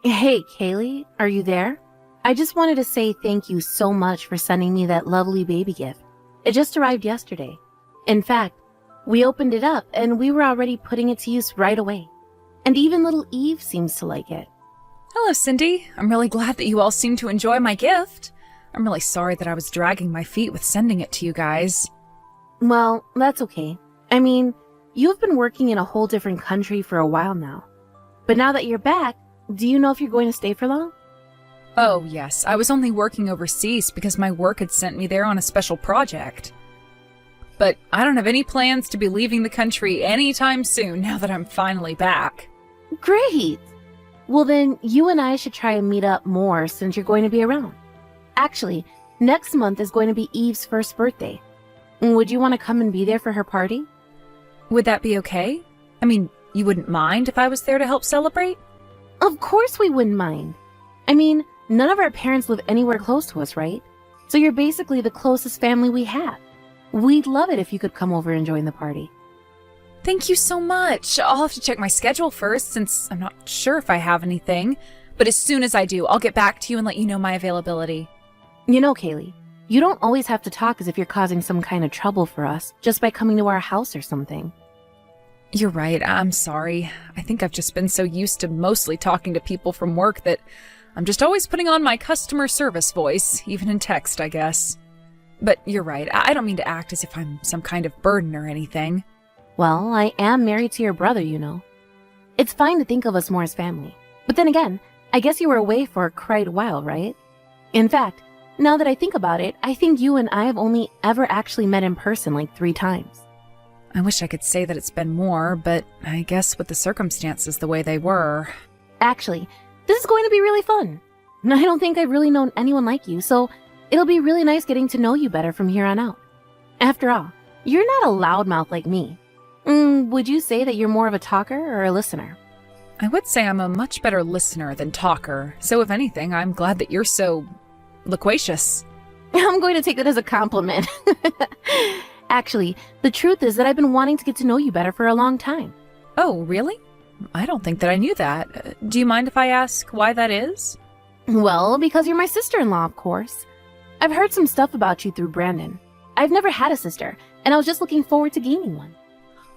Hey, Kaylee, are you there? I just wanted to say thank you so much for sending me that lovely baby gift. It just arrived yesterday. In fact, we opened it up and we were already putting it to use right away. And even little Eve seems to like it. Hello, Cindy. I'm really glad that you all seem to enjoy my gift. I'm really sorry that I was dragging my feet with sending it to you guys. Well, that's okay. I mean, you've been working in a whole different country for a while now. But now that you're back, do you know if you're going to stay for long? Oh, yes. I was only working overseas because my work had sent me there on a special project. But I don't have any plans to be leaving the country anytime soon now that I'm finally back. Great! Well then, you and I should try and meet up more since you're going to be around. Actually, next month is going to be Eve's first birthday. Would you want to come and be there for her party? Would that be okay? I mean, you wouldn't mind if I was there to help celebrate? Of course we wouldn't mind. I mean, none of our parents live anywhere close to us, right? So you're basically the closest family we have. We'd love it if you could come over and join the party. Thank you so much. I'll have to check my schedule first since I'm not sure if I have anything. But as soon as I do, I'll get back to you and let you know my availability. You know, Kaylee, you don't always have to talk as if you're causing some kind of trouble for us just by coming to our house or something. You're right. I'm sorry. I think I've just been so used to mostly talking to people from work that I'm just always putting on my customer service voice, even in text, I guess. But you're right. I don't mean to act as if I'm some kind of burden or anything. Well, I am married to your brother, you know. It's fine to think of us more as family. But then again, I guess you were away for quite a while, right? In fact, now that I think about it, I think you and I have only ever actually met in person like 3 times. I wish I could say that it's been more, but I guess with the circumstances the way they were. Actually, this is going to be really fun. I don't think I've really known anyone like you, so it'll be really nice getting to know you better from here on out. After all, you're not a loudmouth like me. Would you say that you're more of a talker or a listener? I would say I'm a much better listener than talker, so if anything, I'm glad that you're so loquacious. I'm going to take that as a compliment. Actually, the truth is that I've been wanting to get to know you better for a long time. Oh, really? I don't think that I knew that. Do you mind if I ask why that is? Well, because you're my sister-in-law, of course. I've heard some stuff about you through Brandon. I've never had a sister, and I was just looking forward to gaining one.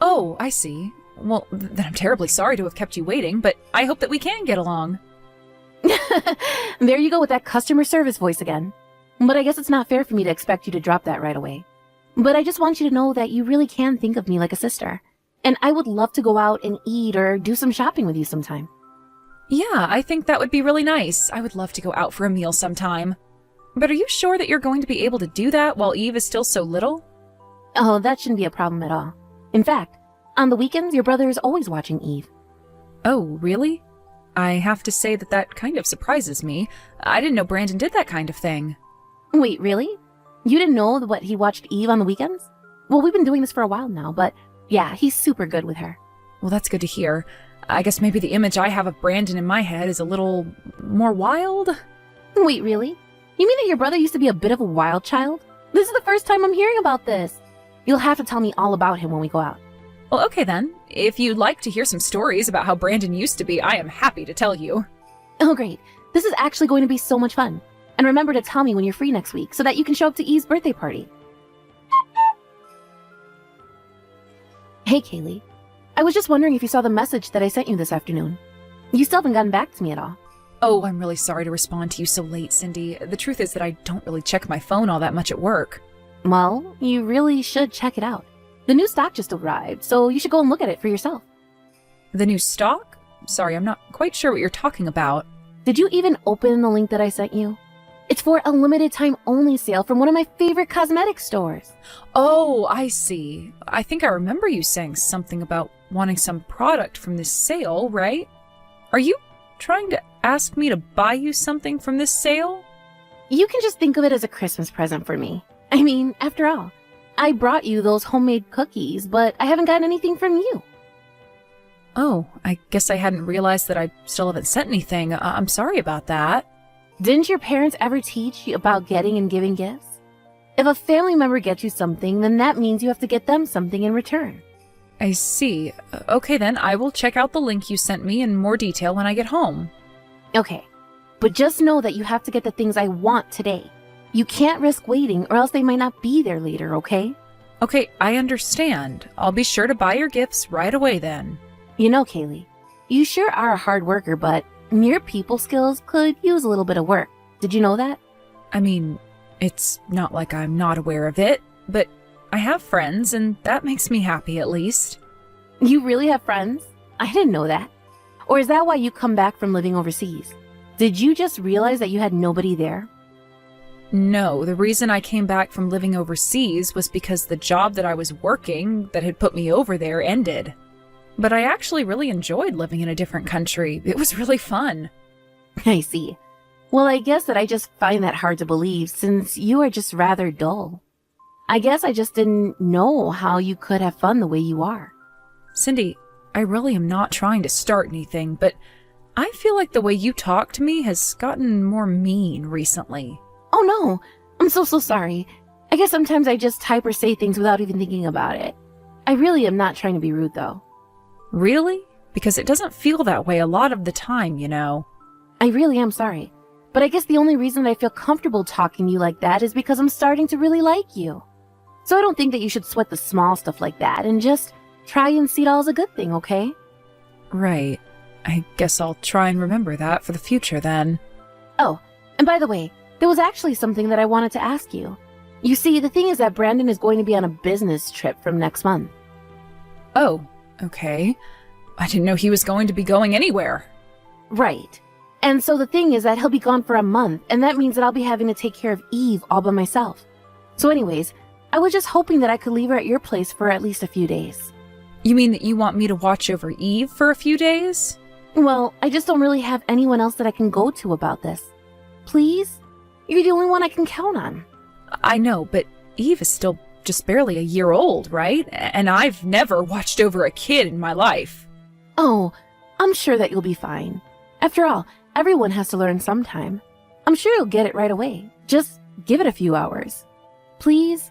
Oh, I see. Well, then I'm terribly sorry to have kept you waiting, but I hope that we can get along. There you go with that customer service voice again. But I guess it's not fair for me to expect you to drop that right away. But I just want you to know that you really can think of me like a sister. And I would love to go out and eat or do some shopping with you sometime. Yeah, I think that would be really nice. I would love to go out for a meal sometime. But are you sure that you're going to be able to do that while Eve is still so little? Oh, that shouldn't be a problem at all. In fact, on the weekends, your brother is always watching Eve. Oh, really? I have to say that that kind of surprises me. I didn't know Brandon did that kind of thing. Wait, really? You didn't know what he watched Eve on the weekends? Well, we've been doing this for a while now, but yeah, he's super good with her. Well, that's good to hear. I guess maybe the image I have of Brandon in my head is a little more wild? Wait, really? You mean that your brother used to be a bit of a wild child? This is the first time I'm hearing about this. You'll have to tell me all about him when we go out. Well, okay then. If you'd like to hear some stories about how Brandon used to be, I am happy to tell you. Oh, great. This is actually going to be so much fun. And remember to tell me when you're free next week so that you can show up to Eve's birthday party. Hey, Kaylee. I was just wondering if you saw the message that I sent you this afternoon. You still haven't gotten back to me at all. Oh, I'm really sorry to respond to you so late, Cindy. The truth is that I don't really check my phone all that much at work. Well, you really should check it out. The new stock just arrived, so you should go and look at it for yourself. The new stock? Sorry, I'm not quite sure what you're talking about. Did you even open the link that I sent you? It's for a limited time only sale from one of my favorite cosmetic stores. Oh, I see. I think I remember you saying something about wanting some product from this sale, right? Are you trying to ask me to buy you something from this sale? You can just think of it as a Christmas present for me. I mean, after all, I brought you those homemade cookies, but I haven't gotten anything from you. Oh, I guess I hadn't realized that I still haven't sent anything. I'm sorry about that. Didn't your parents ever teach you about getting and giving gifts? If a family member gets you something, then that means you have to get them something in return. I see. Okay then, I will check out the link you sent me in more detail when I get home. Okay, but just know that you have to get the things I want today. You can't risk waiting or else they might not be there later, okay? Okay, I understand. I'll be sure to buy your gifts right away then. You know, Kaylee, you sure are a hard worker, but your people skills could use a little bit of work. Did you know that? I mean, it's not like I'm not aware of it, but I have friends, and that makes me happy at least. You really have friends? I didn't know that. Or is that why you come back from living overseas? Did you just realize that you had nobody there? No, the reason I came back from living overseas was because the job that I was working that had put me over there ended. But I actually really enjoyed living in a different country. It was really fun. I see. Well, I guess that I just find that hard to believe since you are just rather dull. I guess I just didn't know how you could have fun the way you are. Cindy, I really am not trying to start anything, but I feel like the way you talk to me has gotten more mean recently. Oh no, I'm so sorry. I guess sometimes I just type or say things without even thinking about it. I really am not trying to be rude though. Really? Because it doesn't feel that way a lot of the time, you know. I really am sorry. But I guess the only reason I feel comfortable talking to you like that is because I'm starting to really like you. So I don't think that you should sweat the small stuff like that and just try and see it all as a good thing, okay? Right. I guess I'll try and remember that for the future then. Oh, and by the way, there was actually something that I wanted to ask you. You see, the thing is that Brandon is going to be on a business trip from next month. Oh, okay. I didn't know he was going to be going anywhere. Right. And so the thing is that he'll be gone for a month, and that means that I'll be having to take care of Eve all by myself. So anyways, I was just hoping that I could leave her at your place for at least a few days. You mean that you want me to watch over Eve for a few days? Well, I just don't really have anyone else that I can go to about this. Please? You're the only one I can count on. I know, but Eve is still just barely a year old, right? And I've never watched over a kid in my life. Oh, I'm sure that you'll be fine. After all, everyone has to learn sometime. I'm sure you'll get it right away. Just give it a few hours. Please?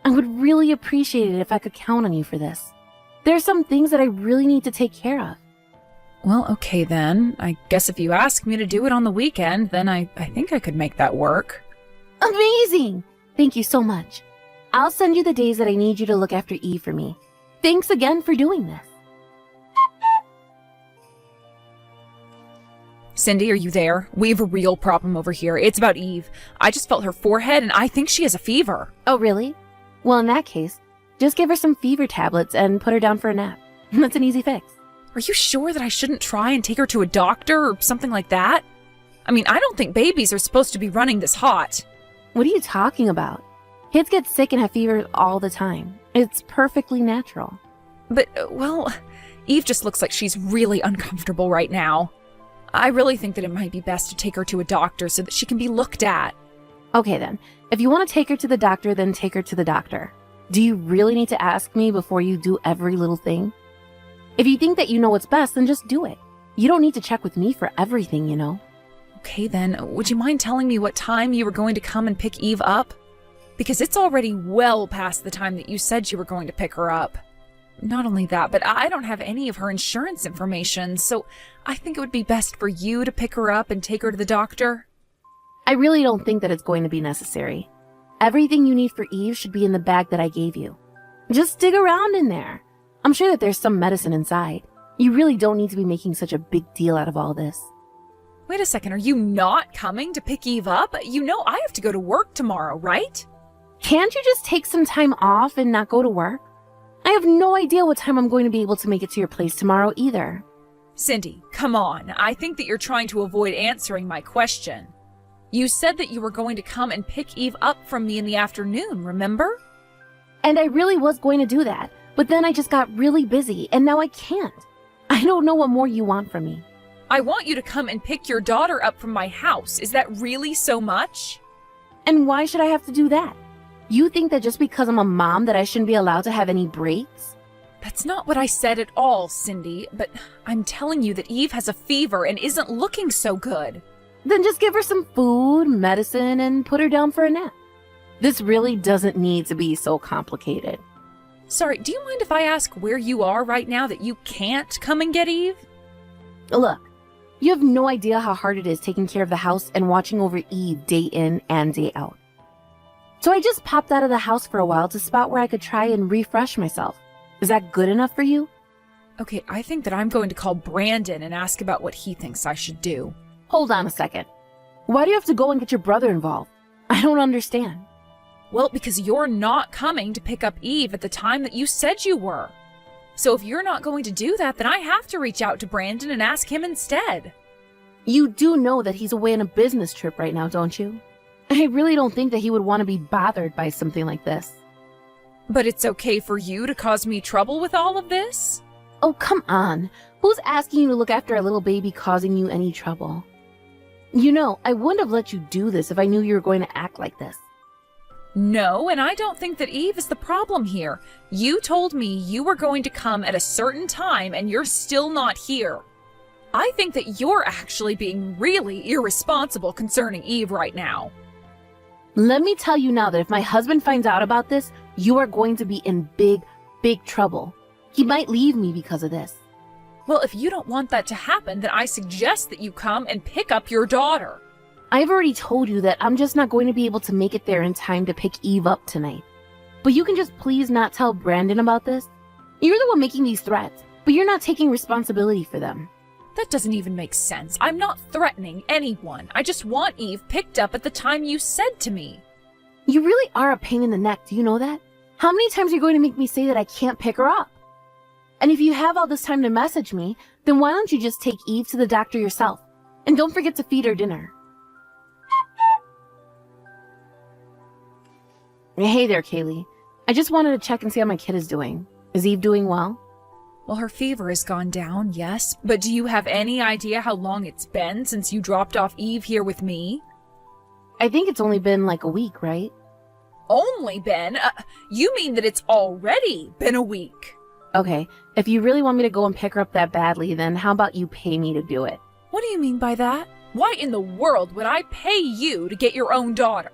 I would really appreciate it if I could count on you for this. There are some things that I really need to take care of. Well, okay then. I guess if you ask me to do it on the weekend, then I think I could make that work. Amazing! Thank you so much. I'll send you the days that I need you to look after Eve for me. Thanks again for doing this. Cindy, are you there? We have a real problem over here. It's about Eve. I just felt her forehead and I think she has a fever. Oh, really? Well, in that case, just give her some fever tablets and put her down for a nap. That's an easy fix. Are you sure that I shouldn't try and take her to a doctor or something like that? I mean, I don't think babies are supposed to be running this hot. What are you talking about? Kids get sick and have fever all the time. It's perfectly natural. But, well, Eve just looks like she's really uncomfortable right now. I really think that it might be best to take her to a doctor so that she can be looked at. Okay then, if you want to take her to the doctor, then take her to the doctor. Do you really need to ask me before you do every little thing? If you think that you know what's best, then just do it. You don't need to check with me for everything, you know. Okay then, would you mind telling me what time you were going to come and pick Eve up? Because it's already well past the time that you said you were going to pick her up. Not only that, but I don't have any of her insurance information, so I think it would be best for you to pick her up and take her to the doctor. I really don't think that it's going to be necessary. Everything you need for Eve should be in the bag that I gave you. Just dig around in there. I'm sure that there's some medicine inside. You really don't need to be making such a big deal out of all this. Wait a second, are you not coming to pick Eve up? You know I have to go to work tomorrow, right? Can't you just take some time off and not go to work? I have no idea what time I'm going to be able to make it to your place tomorrow either. Cindy, come on. I think that you're trying to avoid answering my question. You said that you were going to come and pick Eve up from me in the afternoon, remember? And I really was going to do that, but then I just got really busy, and now I can't. I don't know what more you want from me. I want you to come and pick your daughter up from my house. Is that really so much? And why should I have to do that? You think that just because I'm a mom that I shouldn't be allowed to have any breaks? That's not what I said at all, Cindy, but I'm telling you that Eve has a fever and isn't looking so good. Then just give her some food, medicine, and put her down for a nap. This really doesn't need to be so complicated. Sorry, do you mind if I ask where you are right now that you can't come and get Eve? Look, You have no idea how hard it is taking care of the house and watching over Eve day in and day out. So I just popped out of the house for a while to spot where I could try and refresh myself. Is that good enough for you? Okay, I think that I'm going to call Brandon and ask about what he thinks I should do. Hold on a second. Why do you have to go and get your brother involved? I don't understand. Well, because you're not coming to pick up Eve at the time that you said you were. So if you're not going to do that, then I have to reach out to Brandon and ask him instead. You do know that he's away on a business trip right now, don't you? I really don't think that he would want to be bothered by something like this. But it's okay for you to cause me trouble with all of this? Oh, come on. Who's asking you to look after a little baby causing you any trouble? You know, I wouldn't have let you do this if I knew you were going to act like this. No, and I don't think that Eve is the problem here. You told me you were going to come at a certain time and you're still not here. I think that you're actually being really irresponsible concerning Eve right now. Let me tell you now that if my husband finds out about this, you are going to be in big, big trouble. He might leave me because of this. Well, if you don't want that to happen, then I suggest that you come and pick up your daughter. I've already told you that I'm just not going to be able to make it there in time to pick Eve up tonight. But you can just please not tell Brandon about this? You're the one making these threats, but you're not taking responsibility for them. That doesn't even make sense. I'm not threatening anyone. I just want Eve picked up at the time you said to me. You really are a pain in the neck, do you know that? How many times are you going to make me say that I can't pick her up? And if you have all this time to message me, then why don't you just take Eve to the doctor yourself? And don't forget to feed her dinner. Hey there, Kaylee. I just wanted to check and see how my kid is doing. Is Eve doing well? Well, her fever has gone down, yes. But do you have any idea how long it's been since you dropped off Eve here with me? I think it's only been like a week, right? Only been? You mean that it's already been a week? Okay, if you really want me to go and pick her up that badly, then how about you pay me to do it? What do you mean by that? Why in the world would I pay you to get your own daughter?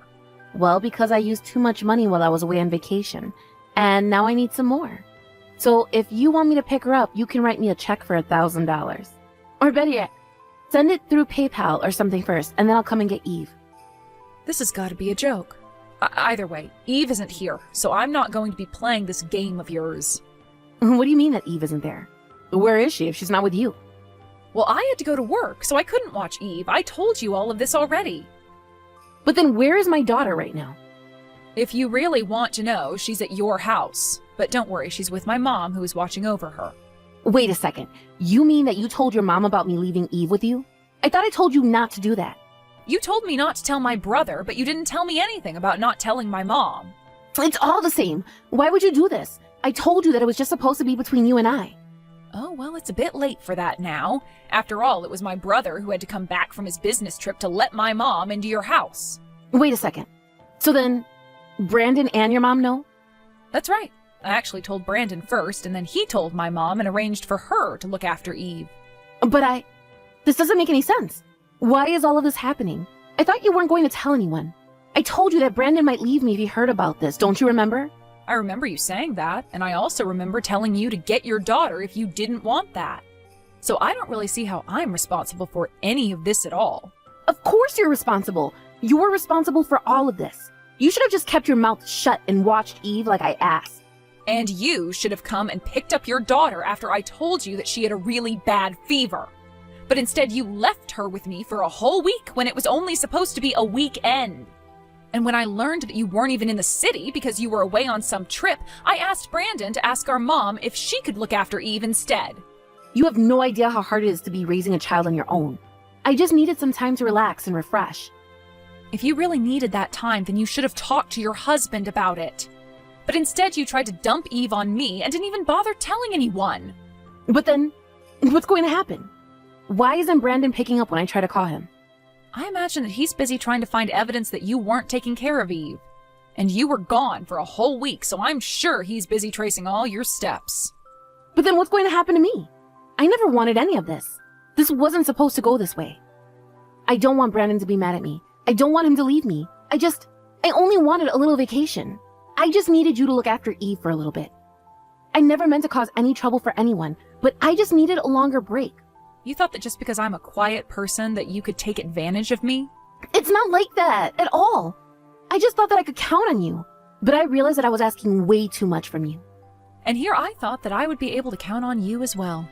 Well, because I used too much money while I was away on vacation, and now I need some more. So if you want me to pick her up, you can write me a check for $1,000. Or better yet, send it through PayPal or something first, and then I'll come and get Eve. This has got to be a joke. Either way, Eve isn't here, so I'm not going to be playing this game of yours. What do you mean that Eve isn't there? Where is she if she's not with you? Well, I had to go to work, so I couldn't watch Eve. I told you all of this already. But then where is my daughter right now? If you really want to know, she's at your house. But don't worry, she's with my mom, who is watching over her. Wait a second. You mean that you told your mom about me leaving Eve with you? I thought I told you not to do that. You told me not to tell my brother, but you didn't tell me anything about not telling my mom. It's all the same. Why would you do this? I told you that it was just supposed to be between you and I. Oh, well, it's a bit late for that now. After all, it was my brother who had to come back from his business trip to let my mom into your house. Wait a second. So then, Brandon and your mom know? That's right. I actually told Brandon first, and then he told my mom and arranged for her to look after Eve. But this doesn't make any sense. Why is all of this happening? I thought you weren't going to tell anyone. I told you that Brandon might leave me if he heard about this. Don't you remember? I remember you saying that, and I also remember telling you to get your daughter if you didn't want that. So I don't really see how I'm responsible for any of this at all. Of course you're responsible. You're responsible for all of this. You should have just kept your mouth shut and watched Eve like I asked. And you should have come and picked up your daughter after I told you that she had a really bad fever. But instead you left her with me for a whole week when it was only supposed to be a weekend. And when I learned that you weren't even in the city because you were away on some trip, I asked Brandon to ask our mom if she could look after Eve instead. You have no idea how hard it is to be raising a child on your own. I just needed some time to relax and refresh. If you really needed that time, then you should have talked to your husband about it. But instead you tried to dump Eve on me and didn't even bother telling anyone. But then, what's going to happen? Why isn't Brandon picking up when I try to call him? I imagine that he's busy trying to find evidence that you weren't taking care of Eve. And you were gone for a whole week, so I'm sure he's busy tracing all your steps. But then what's going to happen to me? I never wanted any of this. This wasn't supposed to go this way. I don't want Brandon to be mad at me. I don't want him to leave me. I only wanted a little vacation. I just needed you to look after Eve for a little bit. I never meant to cause any trouble for anyone, but I just needed a longer break. You thought that just because I'm a quiet person that you could take advantage of me? It's not like that at all. I just thought that I could count on you, but I realized that I was asking way too much from you. And here I thought that I would be able to count on you as well.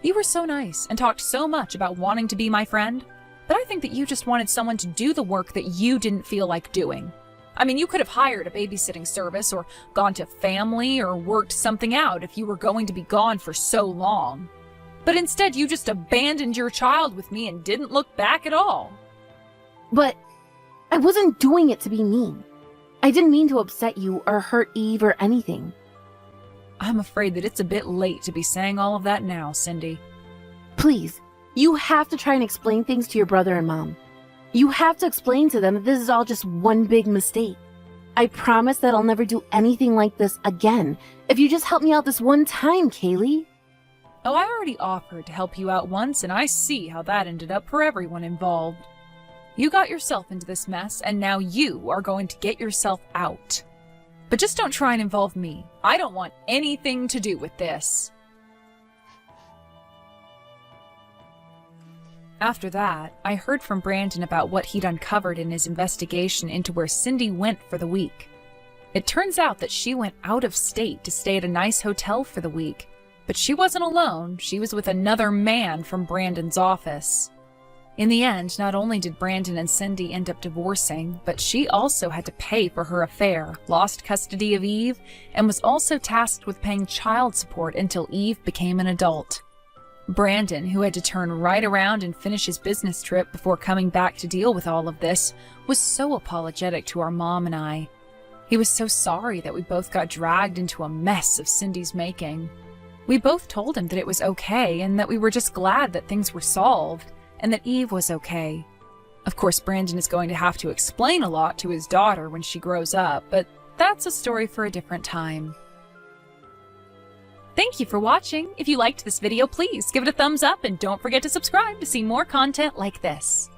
You were so nice and talked so much about wanting to be my friend, but I think that you just wanted someone to do the work that you didn't feel like doing. I mean, you could have hired a babysitting service or gone to family or worked something out if you were going to be gone for so long. But instead, you just abandoned your child with me and didn't look back at all. But I wasn't doing it to be mean. I didn't mean to upset you or hurt Eve or anything. I'm afraid that it's a bit late to be saying all of that now, Cindy. Please, you have to try and explain things to your brother and mom. You have to explain to them that this is all just one big mistake. I promise that I'll never do anything like this again if you just help me out this one time, Kaylee. Oh, I already offered to help you out once, and I see how that ended up for everyone involved. You got yourself into this mess, and now you are going to get yourself out. But just don't try and involve me. I don't want anything to do with this. After that, I heard from Brandon about what he'd uncovered in his investigation into where Cindy went for the week. It turns out that she went out of state to stay at a nice hotel for the week, but she wasn't alone. She was with another man from Brandon's office. In the end, not only did Brandon and Cindy end up divorcing, but she also had to pay for her affair, lost custody of Eve, and was also tasked with paying child support until Eve became an adult. Brandon, who had to turn right around and finish his business trip before coming back to deal with all of this, was so apologetic to our mom and I. He was so sorry that we both got dragged into a mess of Cindy's making. We both told him that it was okay and that we were just glad that things were solved, and that Eve was okay. Of course, Brandon is going to have to explain a lot to his daughter when she grows up, but that's a story for a different time. Thank you for watching. If you liked this video, please give it a thumbs up and don't forget to subscribe to see more content like this.